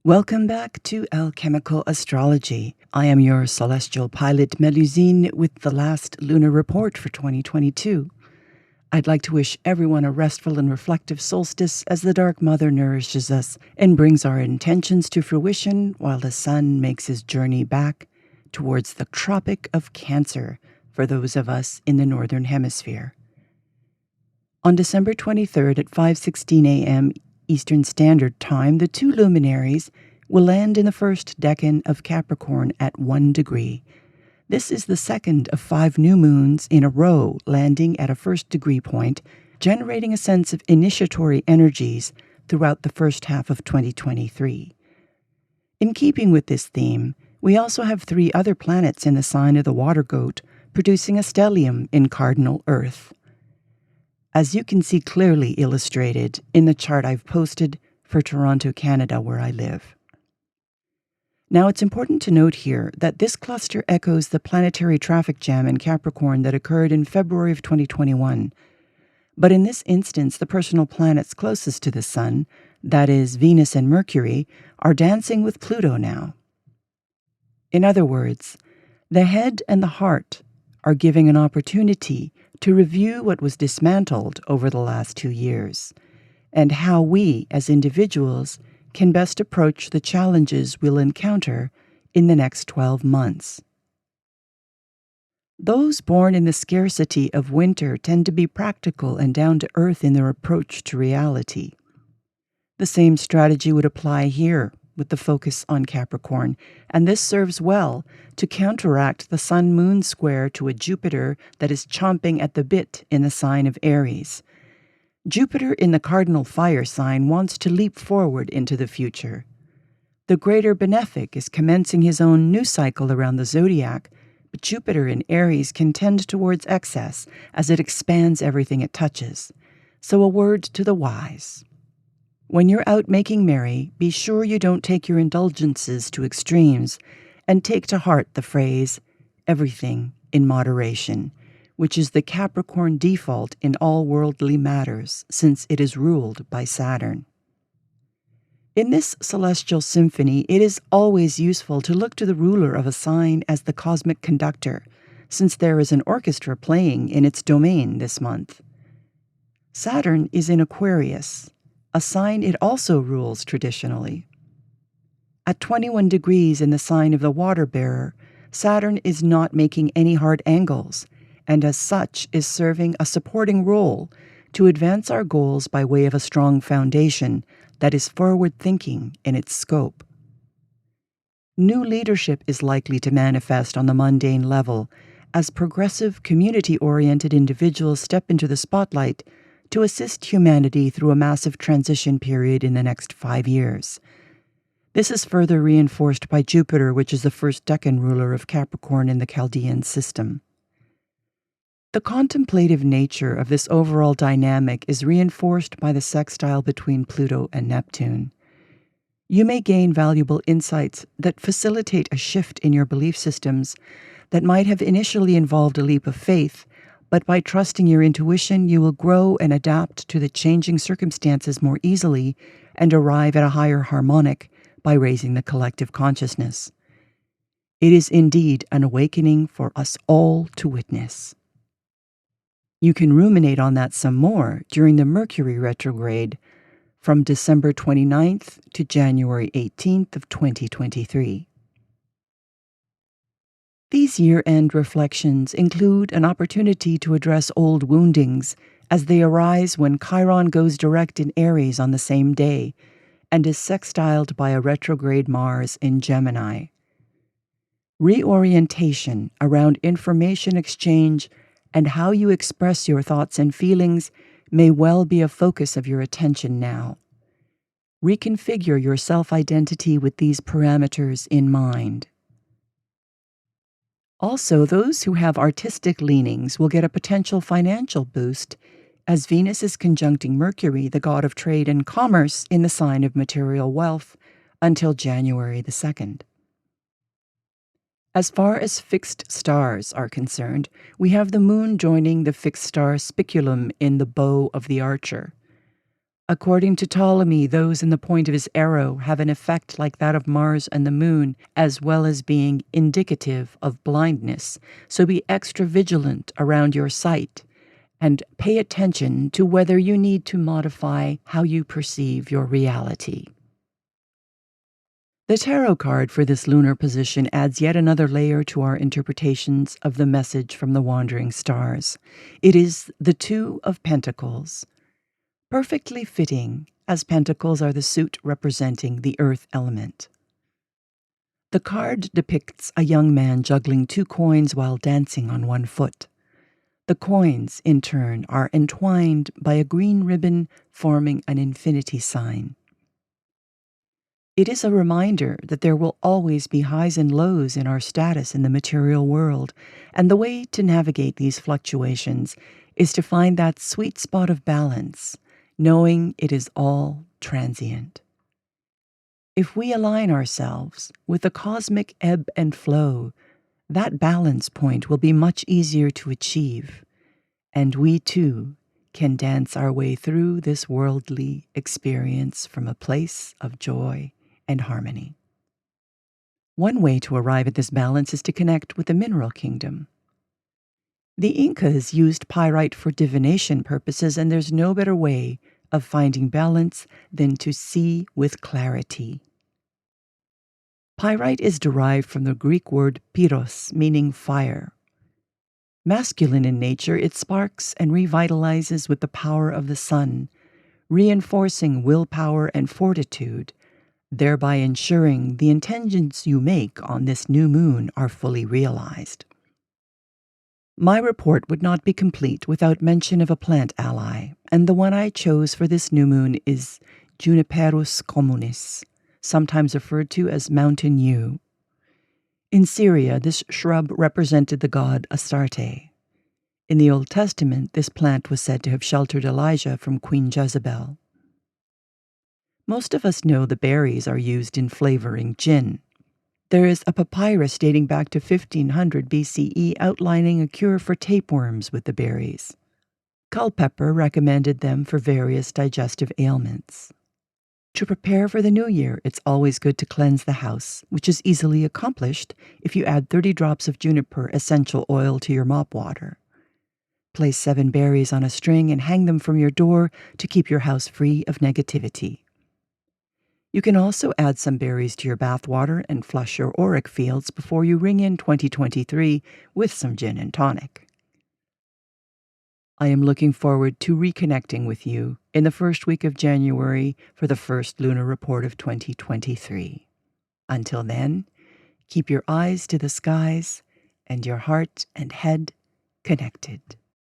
Welcome back to Alchemical Astrology. I am your celestial pilot Melusine with the last lunar report for 2022. I'd like to wish everyone a restful and reflective solstice as the Dark Mother nourishes us and brings our intentions to fruition while the sun makes his journey back towards the Tropic of Cancer for those of us in the Northern Hemisphere. On December 23rd at 5:16 a.m. Eastern Standard Time, the two luminaries will land in the first decan of Capricorn at 1 degree. This is the second of 5 new moons in a row landing at a first degree point, generating a sense of initiatory energies throughout the first half of 2023. In keeping with this theme, we also have 3 other planets in the sign of the water goat, producing a stellium in cardinal Earth, as you can see clearly illustrated in the chart I've posted for Toronto, Canada, where I live. Now, it's important to note here that this cluster echoes the planetary traffic jam in Capricorn that occurred in February of 2021. But in this instance, the personal planets closest to the Sun, that is, Venus and Mercury, are dancing with Pluto now. In other words, the head and the heart are giving an opportunity to review what was dismantled over the last 2 years, and how we, as individuals, can best approach the challenges we'll encounter in the next 12 months. Those born in the scarcity of winter tend to be practical and down to earth in their approach to reality. The same strategy would apply here with the focus on Capricorn, and this serves well to counteract the Sun-Moon square to a Jupiter that is chomping at the bit in the sign of Aries. Jupiter in the cardinal fire sign wants to leap forward into the future. The greater benefic is commencing his own new cycle around the zodiac, but Jupiter in Aries can tend towards excess as it expands everything it touches. So a word to the wise. When you're out making merry, be sure you don't take your indulgences to extremes, and take to heart the phrase, everything in moderation, which is the Capricorn default in all worldly matters, since it is ruled by Saturn. In this celestial symphony, it is always useful to look to the ruler of a sign as the cosmic conductor, since there is an orchestra playing in its domain this month. Saturn is in Aquarius, a sign it also rules traditionally. At 21 degrees in the sign of the water bearer, Saturn is not making any hard angles, and as such is serving a supporting role to advance our goals by way of a strong foundation that is forward-thinking in its scope. New leadership is likely to manifest on the mundane level as progressive, community-oriented individuals step into the spotlight to assist humanity through a massive transition period in the next 5 years. This is further reinforced by Jupiter, which is the first decan ruler of Capricorn in the Chaldean system. The contemplative nature of this overall dynamic is reinforced by the sextile between Pluto and Neptune. You may gain valuable insights that facilitate a shift in your belief systems that might have initially involved a leap of faith, but by trusting your intuition, you will grow and adapt to the changing circumstances more easily and arrive at a higher harmonic by raising the collective consciousness. It is indeed an awakening for us all to witness. You can ruminate on that some more during the Mercury retrograde from December 29th to January 18th of 2023. These year-end reflections include an opportunity to address old woundings as they arise when Chiron goes direct in Aries on the same day and is sextiled by a retrograde Mars in Gemini. Reorientation around information exchange and how you express your thoughts and feelings may well be a focus of your attention now. Reconfigure your self-identity with these parameters in mind. Also, those who have artistic leanings will get a potential financial boost as Venus is conjuncting Mercury, the god of trade and commerce, in the sign of material wealth until January the 2nd. As far as fixed stars are concerned, we have the moon joining the fixed star Spiculum in the bow of the archer. According to Ptolemy, those in the point of his arrow have an effect like that of Mars and the moon, as well as being indicative of blindness, so be extra vigilant around your sight, and pay attention to whether you need to modify how you perceive your reality. The tarot card for this lunar position adds yet another layer to our interpretations of the message from the wandering stars. It is the Two of Pentacles, perfectly fitting, as pentacles are the suit representing the earth element. The card depicts a young man juggling two coins while dancing on one foot. The coins, in turn, are entwined by a green ribbon forming an infinity sign. It is a reminder that there will always be highs and lows in our status in the material world, and the way to navigate these fluctuations is to find that sweet spot of balance, knowing it is all transient. If we align ourselves with the cosmic ebb and flow, that balance point will be much easier to achieve, and we too can dance our way through this worldly experience from a place of joy and harmony. One way to arrive at this balance is to connect with the mineral kingdom. The Incas used pyrite for divination purposes, and there's no better way of finding balance than to see with clarity. Pyrite is derived from the Greek word pyros, meaning fire. Masculine in nature, it sparks and revitalizes with the power of the sun, reinforcing willpower and fortitude, thereby ensuring the intentions you make on this new moon are fully realized. My report would not be complete without mention of a plant ally, and the one I chose for this new moon is Juniperus communis, sometimes referred to as mountain yew. In Syria, this shrub represented the god Astarte. In the Old Testament, this plant was said to have sheltered Elijah from Queen Jezebel. Most of us know the berries are used in flavoring gin. There is a papyrus dating back to 1500 BCE outlining a cure for tapeworms with the berries. Culpeper recommended them for various digestive ailments. To prepare for the new year, it's always good to cleanse the house, which is easily accomplished if you add 30 drops of juniper essential oil to your mop water. Place 7 berries on a string and hang them from your door to keep your house free of negativity. You can also add some berries to your bath water and flush your auric fields before you ring in 2023 with some gin and tonic. I am looking forward to reconnecting with you in the first week of January for the first lunar report of 2023. Until then, keep your eyes to the skies and your heart and head connected.